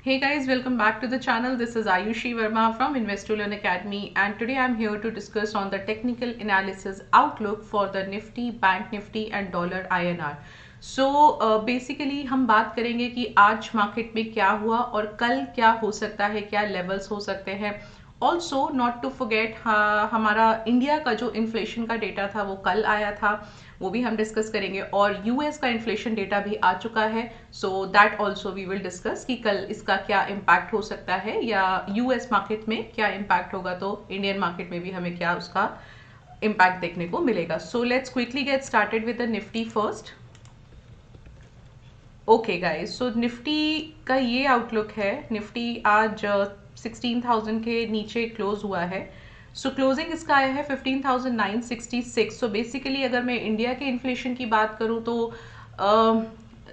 Hey guys, welcome back to the channel. This is Ayushi Verma from Invest to Learn Academy, and today I'm here to discuss on the technical analysis outlook for the Nifty, Bank Nifty and Dollar INR. Basically हम बात करेंगे कि आज market में क्या हुआ और कल क्या हो सकता है, क्या लेवल्स हो सकते हैं. ऑल्सो नॉट टू फॉरगेट, हमारा इंडिया का जो इन्फ्लेशन का डेटा था वो कल आया था, वो भी हम डिस्कस करेंगे. और यूएस का इन्फ्लेशन डेटा भी आ चुका है, so that also we will discuss कि कल इसका क्या इम्पैक्ट हो सकता है या यूएस मार्केट में क्या इम्पैक्ट होगा, तो इंडियन मार्केट में भी हमें क्या उसका इम्पैक्ट देखने को मिलेगा. So let's quickly get started with the Nifty first. Okay guys, so Nifty का ये आउटलुक है. निफ्टी आज 16,000 के नीचे क्लोज हुआ है. सो क्लोजिंग इसका आया है 15,966. सो बेसिकली अगर मैं इंडिया के इन्फ्लेशन की बात करूं तो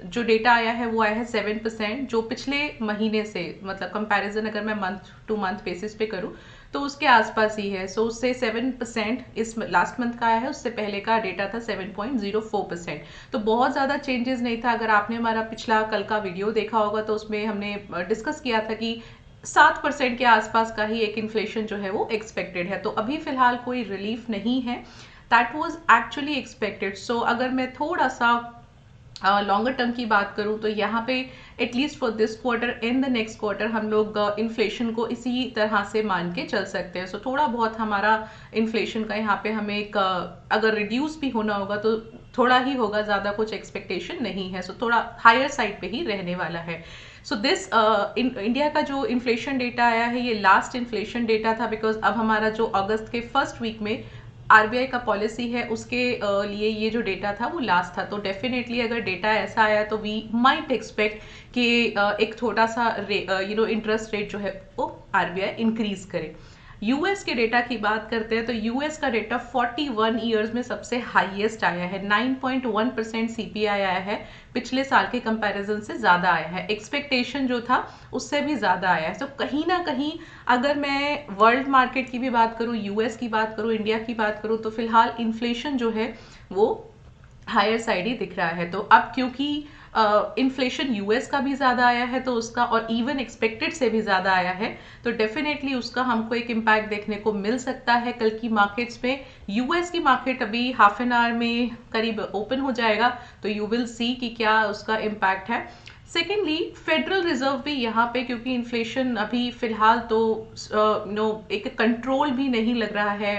जो डेटा आया है वो आया है 7%, जो पिछले महीने से मतलब कंपैरिजन अगर मैं मंथ टू मंथ बेसिस पे करूं तो उसके आसपास ही है. सो उससे 7% इस लास्ट मंथ का आया है, उससे पहले का डेटा था 7.04%. तो बहुत ज़्यादा चेंजेस नहीं था. अगर आपने हमारा पिछला कल का वीडियो देखा होगा तो उसमें हमने डिस्कस किया था कि 7% के आसपास का ही एक इन्फ्लेशन जो है वो एक्सपेक्टेड है. तो अभी फिलहाल कोई रिलीफ नहीं है. That was actually expected. So अगर मैं थोड़ा सा लॉन्गर टर्म की बात करूं तो यहाँ पे at least for this quarter and the next quarter हम लोग इन्फ्लेशन को इसी तरह से मान के चल सकते हैं. सो थोड़ा बहुत हमारा इन्फ्लेशन का यहाँ पे हमें एक अगर रिड्यूस भी होना होगा तो थोड़ा ही होगा, ज़्यादा कुछ एक्सपेक्टेशन नहीं है. सो थोड़ा हायर साइड पे ही रहने वाला है. सो दिस इंडिया का जो इन्फ्लेशन डेटा आया है ये लास्ट इन्फ्लेशन डेटा था, बिकॉज अब हमारा जो अगस्त के फर्स्ट वीक में आरबीआई का पॉलिसी है उसके लिए ये जो डेटा था वो लास्ट था. तो डेफिनेटली अगर डेटा ऐसा आया तो वी माइट एक्सपेक्ट कि एक छोटा सा इंटरेस्ट रेट जो है वो आरबीआई इंक्रीज करे. यूएस के डेटा की बात करते हैं तो यूएस का डेटा 41 ईयर्स में सबसे हाईएस्ट आया है. 9.1% सीपीआई आया है, पिछले साल के कंपैरिजन से ज़्यादा आया है. एक्सपेक्टेशन जो था उससे भी ज़्यादा आया है. तो कहीं ना कहीं अगर मैं वर्ल्ड मार्केट की भी बात करूँ, यूएस की बात करूँ, इंडिया की बात करूँ, तो फिलहाल इन्फ्लेशन जो है वो हायर साइड ही दिख रहा है. तो अब क्योंकि इन्फ्लेशन यूएस का भी ज़्यादा आया है तो उसका और इवन एक्सपेक्टेड से भी ज़्यादा आया है, तो डेफिनेटली उसका हमको एक इम्पैक्ट देखने को मिल सकता है कल की मार्केट्स में. यूएस की मार्केट अभी हाफ एन आवर में करीब ओपन हो जाएगा, तो यू विल सी कि क्या उसका इम्पैक्ट है. सेकेंडली फेडरल रिजर्व भी यहाँ पे, क्योंकि इन्फ्लेशन अभी फिलहाल तो एक कंट्रोल भी नहीं लग रहा है,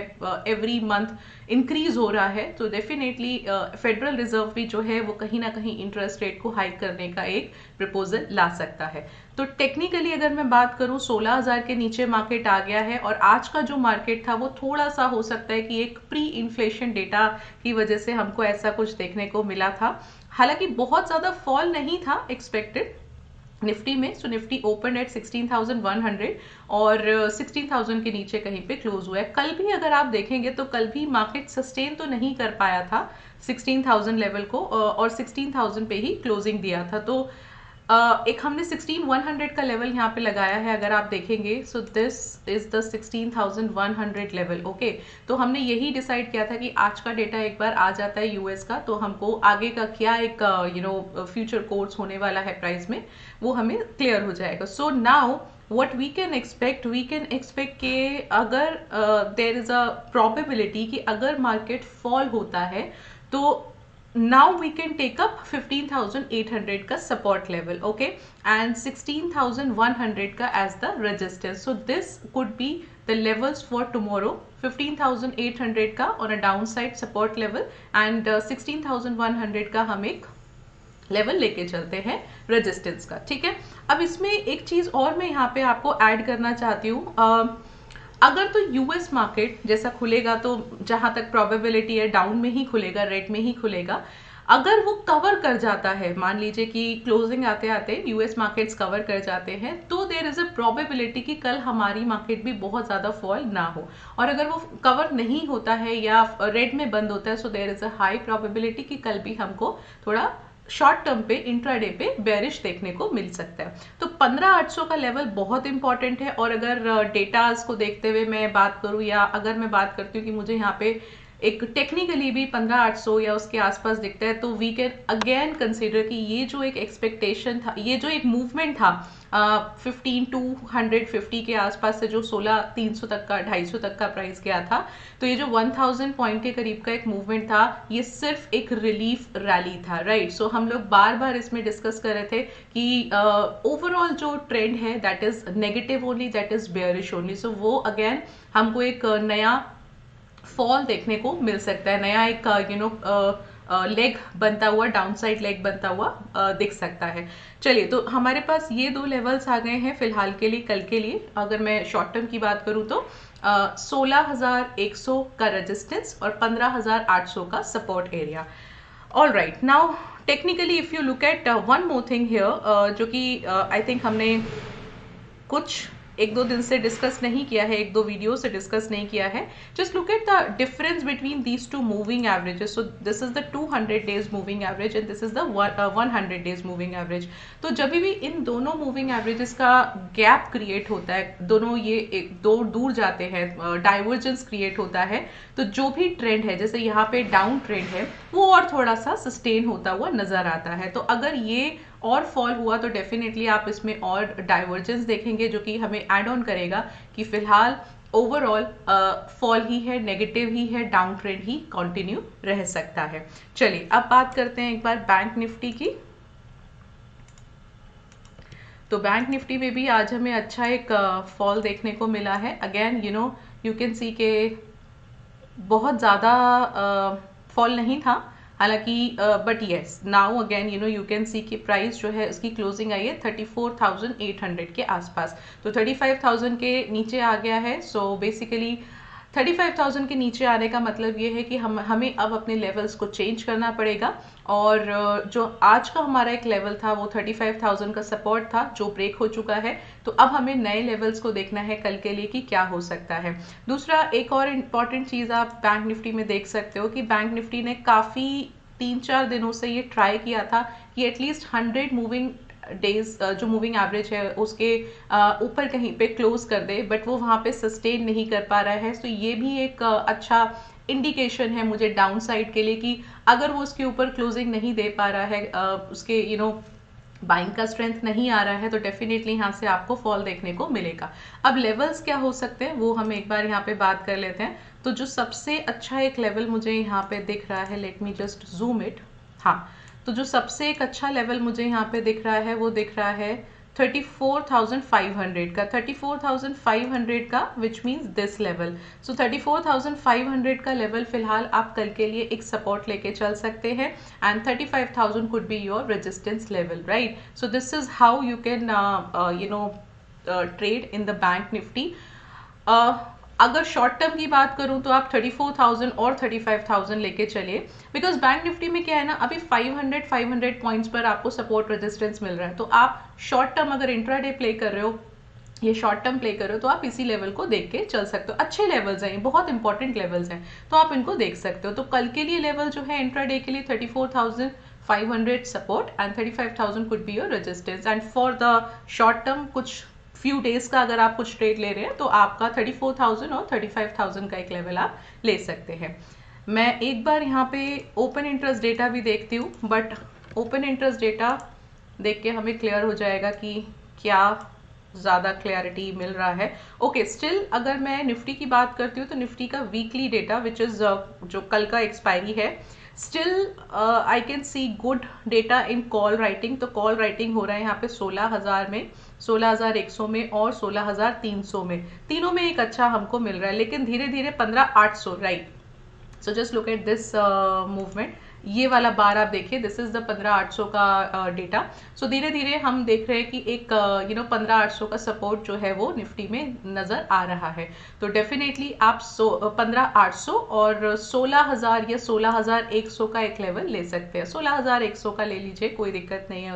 एवरी मंथ इंक्रीज हो रहा है, तो डेफिनेटली फेडरल रिजर्व भी जो है वो कहीं ना कहीं इंटरेस्ट रेट को हाइक करने का एक प्रपोजल ला सकता है. तो टेक्निकली अगर मैं बात करूं 16,000 के नीचे मार्केट आ गया है, और आज का जो मार्केट था वो थोड़ा सा हो सकता है कि एक प्री इन्फ्लेशन डेटा की वजह से हमको ऐसा कुछ देखने को मिला था. हालांकि बहुत ज़्यादा फॉल नहीं था एक्सपेक्टेड निफ्टी में. सो निफ्टी ओपन एट 16,100 और 16,000 के नीचे कहीं पे क्लोज हुआ है. कल भी अगर आप देखेंगे तो कल भी मार्केट सस्टेन तो नहीं कर पाया था 16,000 लेवल को, और 16,000 पे ही क्लोजिंग दिया था. तो एक हमने 16,100 का लेवल यहाँ पे लगाया है अगर आप देखेंगे. So this is the 16,100 level. Okay, तो हमने यही डिसाइड किया था कि आज का डेटा एक बार आ जाता है यूएस का तो हमको आगे का क्या एक फ्यूचर कोर्स होने वाला है प्राइस में वो हमें क्लियर हो जाएगा. So now what we can expect कि अगर there is a probability कि अगर मार्केट फॉल होता है तो now we can take up 15,800 का support level, okay, and 16,100 का as the resistance. So this could be the levels for tomorrow. 15,800 का on a downside support level and 16,100 का हम एक लेवल लेके चलते हैं रेजिस्टेंस का. ठीक है, अब इसमें एक चीज और मैं यहाँ पे आपको ऐड करना चाहती हूँ. अगर तो यूएस मार्केट जैसा खुलेगा तो जहां तक प्रोबेबिलिटी है डाउन में ही खुलेगा, रेड में ही खुलेगा. अगर वो कवर कर जाता है, मान लीजिए कि क्लोजिंग आते आते यूएस मार्केट्स कवर कर जाते हैं, तो देयर इज अ प्रोबेबिलिटी कि कल हमारी मार्केट भी बहुत ज्यादा फॉल ना हो. और अगर वो कवर नहीं होता है या रेड में बंद होता है, so there is a high probability कि कल भी हमको थोड़ा शॉर्ट टर्म पे इंट्राडे पे बेरिश देखने को मिल सकता है. तो 15,800 का लेवल बहुत इंपॉर्टेंट है. और अगर डेटाज को देखते हुए मैं बात करूं या अगर मैं बात करती हूँ कि मुझे यहाँ पे एक टेक्निकली भी 15,800 या उसके आसपास दिखता है, तो वी कैन अगेन कंसिडर कि ये जो एक एक्सपेक्टेशन था, ये जो एक मूवमेंट था 15,250 के आसपास से जो 16,300 तक का 250 तक का प्राइस गया था, तो ये जो 1000 पॉइंट के करीब का एक मूवमेंट था, ये सिर्फ एक रिलीफ रैली था, राइट। सो हम लोग बार बार इसमें डिस्कस कर रहे थे कि ओवरऑल जो ट्रेंड है that is negative only, that is bearish only. So वो अगेन हमको एक नया फॉल देखने को मिल सकता है, नया एक लेग बनता हुआ, डाउनसाइड लेग बनता हुआ दिख सकता है। चलिए, तो हमारे पास ये दो लेवल्स आ गए हैं फिलहाल के लिए, कल के लिए। अगर मैं शॉर्ट टर्म की बात करूं तो 16,100 का रेजिस्टेंस और 15,800 का support area. All right, now technically if you look eight one more thing here, जो कि आई थिंक हमने कुछ एक दो दिन से डिस्कस नहीं किया है, एक दो वीडियो से डिस्कस नहीं किया है। Just look at the difference between these two moving averages. So this is the 200 days moving average and this is the 100 days moving average. तो जब भी इन दोनों मूविंग एवरेजेस का गैप क्रिएट होता है, दोनों ये एक दो दूर जाते हैं, डाइवर्जेंस क्रिएट होता है, तो जो भी ट्रेंड है, जैसे यहाँ पे डाउन ट्रेंड है, वो और थोड़ा सा सस्टेन होता हुआ नजर आता है। तो अगर ये और फॉल हुआ तो डेफिनेटली आप इसमें और डाइवर्जेंस देखेंगे, जो कि हमें ऐड ऑन करेगा कि फिलहाल ओवरऑल फॉल ही है, नेगेटिव ही है, डाउन ट्रेंड ही कंटिन्यू रह सकता है। चलिए, अब बात करते हैं एक बार बैंक निफ्टी की। तो बैंक निफ्टी में भी आज हमें अच्छा एक फॉल देखने को मिला है। अगेन यू कैन सी के बहुत ज़्यादा फॉल नहीं था, हालांकि but yes now again you can सी की प्राइस जो है उसकी क्लोजिंग आई है 34,800 के आसपास, तो 35,000 के नीचे आ गया है। सो बेसिकली 35,000 के नीचे आने का मतलब ये है कि हमें अब अपने लेवल्स को चेंज करना पड़ेगा, और जो आज का हमारा एक लेवल था वो 35,000 का सपोर्ट था जो ब्रेक हो चुका है। तो अब हमें नए लेवल्स को देखना है कल के लिए कि क्या हो सकता है। दूसरा, एक और इम्पॉर्टेंट चीज आप बैंक निफ्टी में देख सकते हो कि बैंक निफ्टी ने काफी 3-4 दिनों से ये ट्राई किया था कि एटलीस्ट 100 मूविंग डेज जो मूविंग एवरेज है उसके ऊपर कहीं पे क्लोज कर दे, बट वो वहां पे सस्टेन नहीं कर पा रहा है। तो ये भी एक अच्छा इंडिकेशन है मुझे डाउन साइड के लिए कि अगर वो उसके ऊपर क्लोजिंग नहीं दे पा रहा है, उसके बाइंग का स्ट्रेंथ नहीं आ रहा है, तो डेफिनेटली यहाँ से आपको फॉल देखने को मिलेगा। अब लेवल्स क्या हो सकते हैं वो हम एक बार यहाँ पे बात कर लेते हैं। तो जो सबसे अच्छा एक लेवल मुझे यहाँ पे दिख रहा है, let me just zoom it. हाँ, तो जो सबसे एक अच्छा लेवल मुझे यहाँ पे दिख रहा है वो दिख रहा है 34,500 का, 34,500 का, विच मीन्स दिस लेवल। सो 34,500 का लेवल फिलहाल आप कल के लिए एक सपोर्ट लेके चल सकते हैं, and 35,000 could be your resistance level, right. So this is how you can trade in the bank Nifty. अगर शॉर्ट टर्म की बात करूं तो आप 34,000 और 35,000 लेके चलिए, बिकॉज बैंक निफ्टी में क्या है ना, अभी 500 पॉइंट्स पर आपको सपोर्ट रेजिस्टेंस मिल रहा है। तो आप शॉर्ट टर्म अगर इंट्राडे प्ले कर रहे हो, ये शॉर्ट टर्म प्ले कर रहे हो, तो आप इसी लेवल को देख के चल सकते हो। अच्छे लेवल्स हैं, बहुत इंपॉर्टेंट लेवल्स हैं, तो आप इनको देख सकते हो। तो कल के लिए लेवल जो है इंट्राडे के लिए 34,500 support and 35,000 could be your resistance, and for the short term कुछ फ्यू डेज का अगर आप कुछ ट्रेड ले रहे हैं तो आपका 34,000 और 35,000 का एक लेवल आप ले सकते हैं। मैं एक बार यहाँ पे ओपन इंटरेस्ट डेटा भी देखती हूँ, बट ओपन इंटरेस्ट डेटा देख के हमें क्लियर हो जाएगा कि क्या ज़्यादा क्लैरिटी मिल रहा है। ओके, स्टिल अगर मैं निफ्टी की बात करती हूँ तो निफ्टी का वीकली डेटा विच इज़ जो कल का एक्सपायरी है, still I can see good data in call writing. तो कॉल राइटिंग हो रहा है यहाँ पे 16,000 में, 16,100 में और 16,300 में, तीनों में एक अच्छा हमको मिल रहा है, लेकिन धीरे धीरे 15,800, right. So just look at this movement, ये वाला बार आप देखिए, दिस इज द 15,800 का डेटा। सो धीरे धीरे हम देख रहे हैं कि एक 15,800 का सपोर्ट जो है वो निफ्टी में नजर आ रहा है। तो डेफिनेटली आप 15,800 और 16,000 या 16,100 का एक लेवल ले सकते हैं। 16,100 का ले लीजिए, कोई दिक्कत नहीं है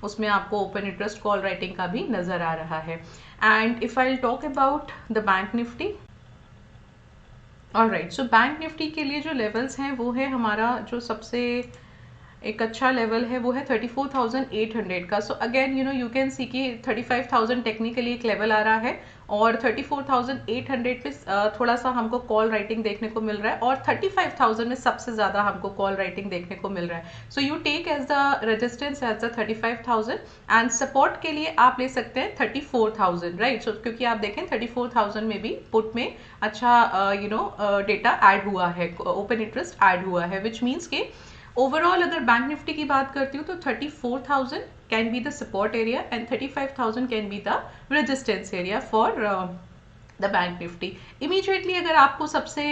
उसमें आपको ओपन इंटरेस्ट कॉल राइटिंग का भी नजर आ रहा है। And if I talk about the bank Nifty, alright, so bank Nifty के लिए जो लेवल्स हैं वो है हमारा जो सबसे एक अच्छा लेवल है वो है 34,800 का। सो अगेन यू कैन सी कि 35,000 टेक्निकली एक लेवल आ रहा है, और 34,800 पे थोड़ा सा हमको कॉल राइटिंग देखने को मिल रहा है, और 35,000 में सबसे ज़्यादा हमको कॉल राइटिंग देखने को मिल रहा है। So you take as the resistance as the 35,000 and support के लिए आप ले सकते हैं 34,000, राइट। सो क्योंकि आप देखें 34,000 में भी पुट में अच्छा डेटा ऐड हुआ है, ओपन इंटरेस्ट ऐड हुआ है, विच मीन्स के ओवरऑल अगर बैंक निफ्टी की बात करती हूँ तो 34,000 can be the support area and 35,000 can be the resistance area for the bank Nifty. Immediately अगर आपको सबसे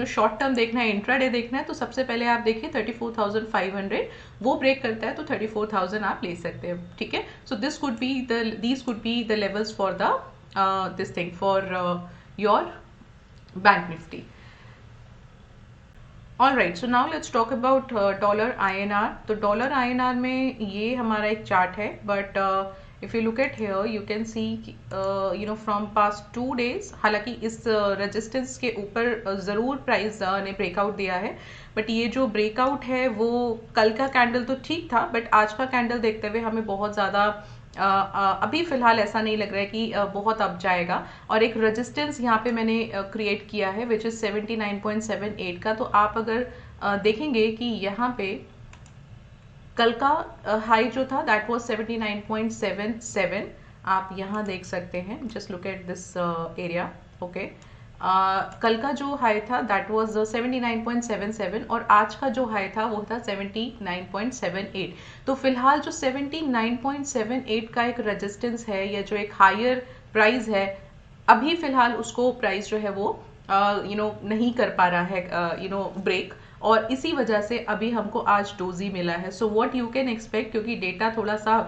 शॉर्ट टर्म देखना है, इंट्राडे देखना है, तो सबसे पहले आप देखिए 34,500 वो ब्रेक करता है तो 34,000 आप ले सकते हैं, ठीक है। So this could be the levels for the this thing for your Bank Nifty. All right, so now let's talk about dollar INR। तो डॉलर INR में ये हमारा एक चार्ट है, but if you look at here you can see from past 2 days, हालांकि इस resistance के ऊपर ज़रूर प्राइस ने ब्रेकआउट दिया है, बट ये जो ब्रेकआउट है वो कल का कैंडल तो ठीक था, बट आज का कैंडल देखते हुए हमें बहुत ज़्यादा अभी फिलहाल ऐसा नहीं लग रहा है कि बहुत अप जाएगा। और एक रेजिस्टेंस यहाँ पे मैंने क्रिएट किया है विच इज़ 79.78 का। तो आप अगर देखेंगे कि यहाँ पे कल का हाई जो था दैट वाज 79.77, आप यहाँ देख सकते हैं, just look at this area, okay. कल का जो हाई था दैट वाज 79.77 और आज का जो हाई था वो था 79.78। तो फिलहाल जो 79.78 का एक रेजिस्टेंस है या जो एक हायर प्राइस है, अभी फिलहाल उसको प्राइस जो है वो नहीं कर पा रहा है ब्रेक, और इसी वजह से अभी हमको आज डोजी मिला है। So what you can expect, क्योंकि डेटा थोड़ा सा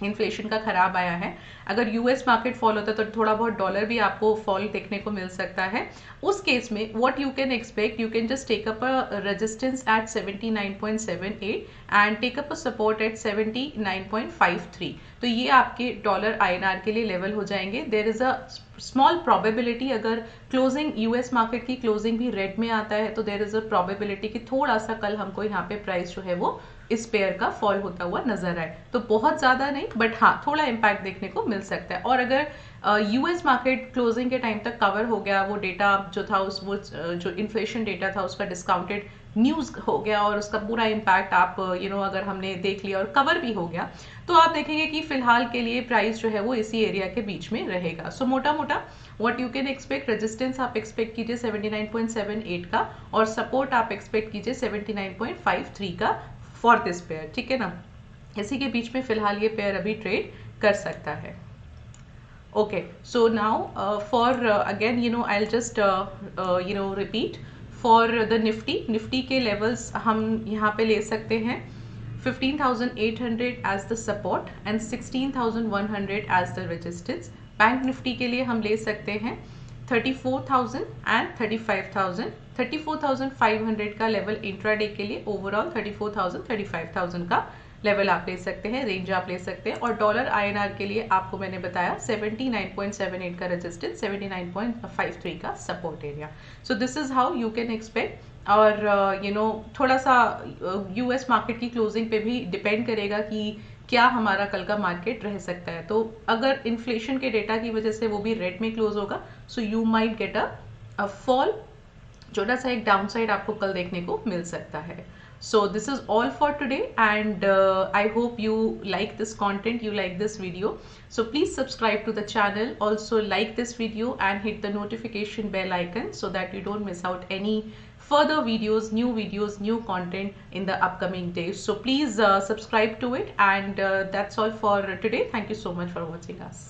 इन्फ्लेशन का खराब आया है, अगर यूएस मार्केट फॉल होता है तो थोड़ा बहुत डॉलर भी आपको फॉल देखने को मिल सकता है। उस केस में what you can expect, you can just take up a resistance at 79.78 and take up a support at 79.53। तो ये आपके डॉलर INR के लिए लेवल हो जाएंगे। There is a small probability, अगर क्लोजिंग यूएस मार्केट की क्लोजिंग भी रेड में आता है तो देयर इज अ प्रोबेबिलिटी कि थोड़ा सा कल हमको यहाँ पे प्राइस जो है वो इस पेयर का फॉल होता हुआ नजर आए। तो बहुत ज्यादा नहीं, बट हाँ थोड़ा इम्पैक्ट देखने को मिल सकता है। और अगर यूएस मार्केट क्लोजिंग के टाइम तक कवर हो गया, वो डेटा जो था वो जो इन्फ्लेशन डेटा था उसका डिस्काउंटेड न्यूज हो गया और उसका पूरा इम्पैक्ट आप अगर हमने देख लिया और कवर भी हो गया, तो आप देखेंगे कि फिलहाल के लिए प्राइस जो है वो इसी एरिया के बीच में रहेगा। सो मोटा मोटा what you can expect, resistance आप एक्सपेक्ट कीजिए 79.78 का और सपोर्ट आप एक्सपेक्ट कीजिए 79.53 का फॉर दिस पेयर, ठीक है ना। इसी के बीच में फिलहाल ये पेयर अभी ट्रेड कर सकता है। Okay, so now for again I'll just repeat for the Nifty के लेवल्स हम यहाँ पे ले सकते हैं 15,800 as the support and 16,100 as the resistance. Bank Nifty के लिए हम ले सकते हैं 34,000 एंड 35,000। 34,500 का लेवल इंट्राडे के लिए, ओवरऑल 34,000 35,000 का लेवल आप ले सकते हैं, रेंज आप ले सकते हैं। और डॉलर INR के लिए आपको मैंने बताया 79.78 का रेजिस्टेंस, 79.53 का support area. So this is how you can expect. और थोड़ा सा यूएस मार्केट की क्लोजिंग पे भी डिपेंड करेगा कि क्या हमारा कल का मार्केट रह सकता है। तो अगर इन्फ्लेशन के डेटा की वजह से वो भी रेड में क्लोज होगा, so you might get a fall, छोटा सा एक डाउनसाइड आपको कल देखने को मिल सकता है। So this is all for today, and I hope you like this content, you like this video. So please subscribe to the channel, also like this video and hit the notification bell icon so that you don't miss out any further videos, new content in the upcoming days. So please subscribe to it, and that's all for today. Thank you so much for watching us.